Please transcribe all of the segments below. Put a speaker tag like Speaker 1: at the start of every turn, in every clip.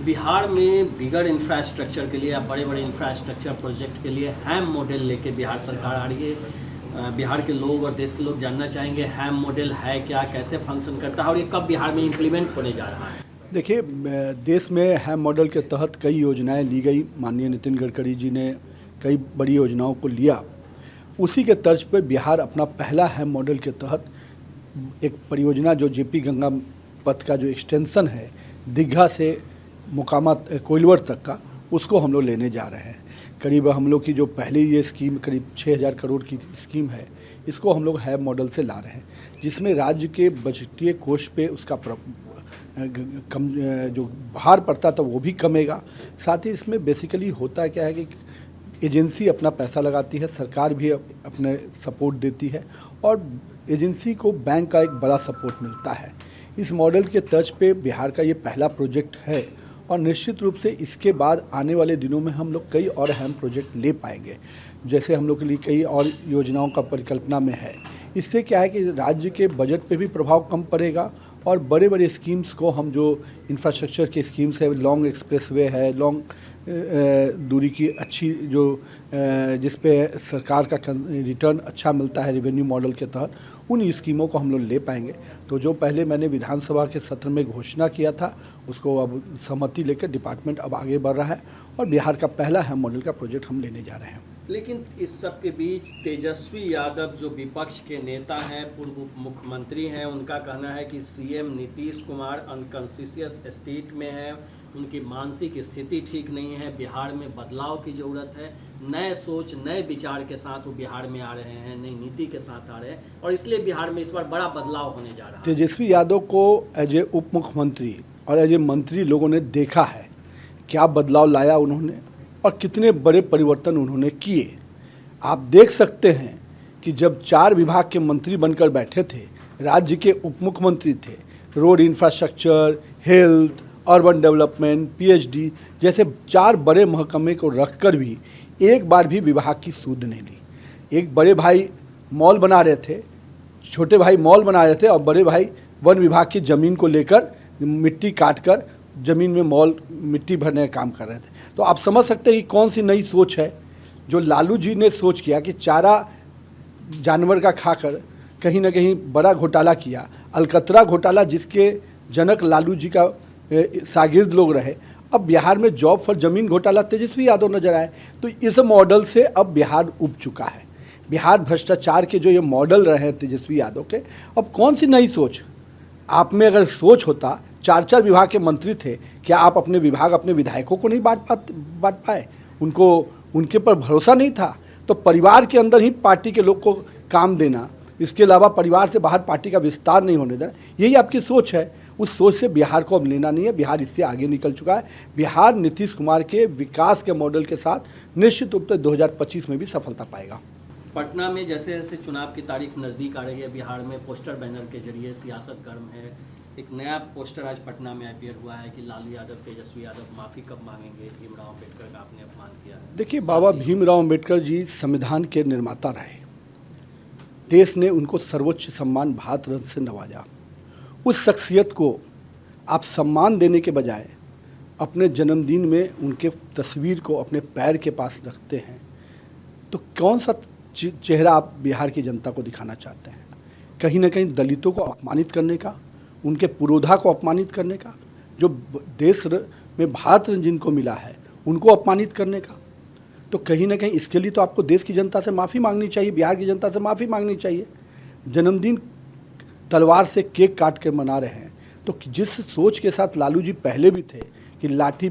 Speaker 1: बिहार में बिगड़ इंफ्रास्ट्रक्चर के लिए या बड़े बड़े इंफ्रास्ट्रक्चर प्रोजेक्ट के लिए हैम मॉडल लेके बिहार सरकार आ रही है। बिहार के लोग और देश के लोग जानना चाहेंगे हैम मॉडल है क्या, कैसे फंक्शन करता है और ये कब बिहार में इम्प्लीमेंट होने जा रहा है।
Speaker 2: देखिए, देश में हैम मॉडल के तहत कई योजनाएं ली गई। माननीय नितिन गडकरी जी ने कई बड़ी योजनाओं को लिया। उसी के तर्ज पर बिहार अपना पहला हैम मॉडल के तहत एक परियोजना जो जेपी गंगा पथ का जो एक्सटेंशन है दीघा से मोकामा कोइलवर तक का, उसको हम लोग लेने जा रहे हैं। करीब हम लोग की जो पहली ये स्कीम करीब 6,000 करोड़ की स्कीम है, इसको हम लोग हैम मॉडल से ला रहे हैं, जिसमें राज्य के बजटीय कोष पे उसका कम जो भार पड़ता था वो भी कमेगा। साथ ही इसमें बेसिकली होता क्या है कि एजेंसी अपना पैसा लगाती है, सरकार भी अपने सपोर्ट देती है और एजेंसी को बैंक का एक बड़ा सपोर्ट मिलता है। इस मॉडल के तर्ज पे बिहार का ये पहला प्रोजेक्ट है और निश्चित रूप से इसके बाद आने वाले दिनों में हम लोग कई और अहम प्रोजेक्ट ले पाएंगे। जैसे हम लोग के लिए कई और योजनाओं का परिकल्पना में है। इससे क्या है कि राज्य के बजट पे भी प्रभाव कम पड़ेगा और बड़े बड़े स्कीम्स को हम जो इंफ्रास्ट्रक्चर के स्कीम्स है, लॉन्ग एक्सप्रेसवे है, लॉन्ग दूरी की अच्छी जो जिस पे सरकार का रिटर्न अच्छा मिलता है रेवेन्यू मॉडल के तहत, उन स्कीमों को हम लोग ले पाएंगे। तो जो पहले मैंने विधानसभा के सत्र में घोषणा किया था, उसको अब सहमति लेकर डिपार्टमेंट अब आगे बढ़ रहा है और बिहार का पहला हैम मॉडल का प्रोजेक्ट हम लेने जा रहे हैं।
Speaker 1: लेकिन इस सब के बीच तेजस्वी यादव जो विपक्ष के नेता हैं, पूर्व उप मुख्यमंत्री हैं, उनका कहना है कि CM Nitish Kumar unconscious state में है, उनकी मानसिक स्थिति ठीक नहीं है, बिहार में बदलाव की ज़रूरत है, नए सोच नए विचार के साथ वो बिहार में आ रहे हैं, नई नीति के साथ आ रहे हैं और इसलिए बिहार में इस बार बड़ा बदलाव होने जा रहा है।
Speaker 2: तेजस्वी यादव को एज ए उप मुख्यमंत्री और एज ए मंत्री लोगों ने देखा है, क्या बदलाव लाया उन्होंने और कितने बड़े परिवर्तन उन्होंने किए। आप देख सकते हैं कि जब 4 विभाग के मंत्री बनकर बैठे थे, राज्य के उप मुख्यमंत्री थे, road infrastructure, health, urban development, PhD जैसे 4 बड़े महकमे को रखकर भी एक बार भी विभाग की सूद नहीं ली। एक बड़े भाई मॉल बना रहे थे, छोटे भाई मॉल बना रहे थे और बड़े भाई वन विभाग की ज़मीन को लेकर मिट्टी काटकर ज़मीन में मॉल मिट्टी भरने का काम कर रहे थे। तो आप समझ सकते हैं कि कौन सी नई सोच है जो लालू जी ने सोच किया कि चारा जानवर का खाकर कहीं ना कहीं बड़ा घोटाला किया। अलकतरा घोटाला जिसके जनक लालू जी का शागिर्द लोग रहे, अब बिहार में जॉब फॉर जमीन घोटाला तेजस्वी यादव नजर आए। तो इस मॉडल से अब बिहार उब चुका है। बिहार भ्रष्टाचार के जो ये मॉडल रहे हैं तेजस्वी यादव के, अब कौन सी नई सोच आप में अगर सोच होता, 4 विभाग के मंत्री थे, क्या आप अपने विभाग अपने विधायकों को नहीं बांट पाए? उनको उनके पर भरोसा नहीं था? तो परिवार के अंदर ही पार्टी के लोग को काम देना, इसके अलावा परिवार से बाहर पार्टी का विस्तार नहीं होने देना, यही आपकी सोच है। उस सोच से बिहार को अब लेना नहीं है। बिहार इससे आगे निकल चुका है। बिहार नीतीश कुमार के विकास के मॉडल के साथ निश्चित रूप से 2025 में भी सफलता पाएगा।
Speaker 1: पटना में जैसे जैसे चुनाव की तारीख नज़दीक आ रही है, बिहार में पोस्टर बैनर के जरिए सियासत गर्म है। एक नया पोस्टर आज पटना में अपीयर हुआ है कि लालू यादव, तेजस्वी यादव माफ़ी कब मांगेंगे, भीमराव अम्बेडकर का आपने अपमान किया।
Speaker 2: देखिए, बाबा भीमराव अम्बेडकर जी संविधान के निर्माता रहे। देश ने उनको सर्वोच्च सम्मान भारत रत्न से नवाजा। उस शख्सियत को आप सम्मान देने के बजाय अपने जन्मदिन में उनके तस्वीर को अपने पैर के पास रखते हैं, तो कौन सा चेहरा आप बिहार की जनता को दिखाना चाहते हैं? कहीं ना कहीं दलितों को अपमानित करने का, उनके पुरोधा को अपमानित करने का, जो देश में भारत रत्न जिनको मिला है उनको अपमानित करने का। तो कहीं ना कहीं इसके लिए तो आपको देश की जनता से माफ़ी मांगनी चाहिए, बिहार की जनता से माफ़ी मांगनी चाहिए। जन्मदिन तलवार से केक काट के मना रहे हैं, तो जिस सोच के साथ लालू जी पहले भी थे कि लाठी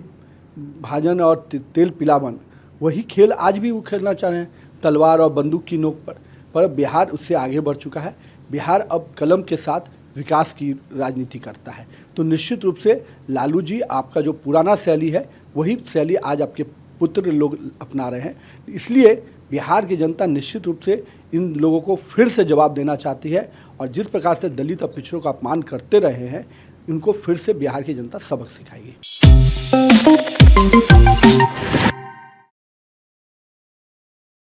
Speaker 2: भाजन और तेल पिलावन, वही खेल आज भी वो खेलना चाह रहे हैं, तलवार और बंदूक की नोक पर बिहार उससे आगे बढ़ चुका है। बिहार अब कलम के साथ विकास की राजनीति करता है। तो निश्चित रूप से लालू जी आपका जो पुराना शैली है, वही शैली आज आपके पुत्र लोग अपना रहे हैं। इसलिए बिहार की जनता निश्चित रूप से इन लोगों को फिर से जवाब देना चाहती है और जिस प्रकार से दलित और पिछड़ों का अपमान करते रहे हैं, इनको फिर से बिहार की जनता सबक सिखाएगी।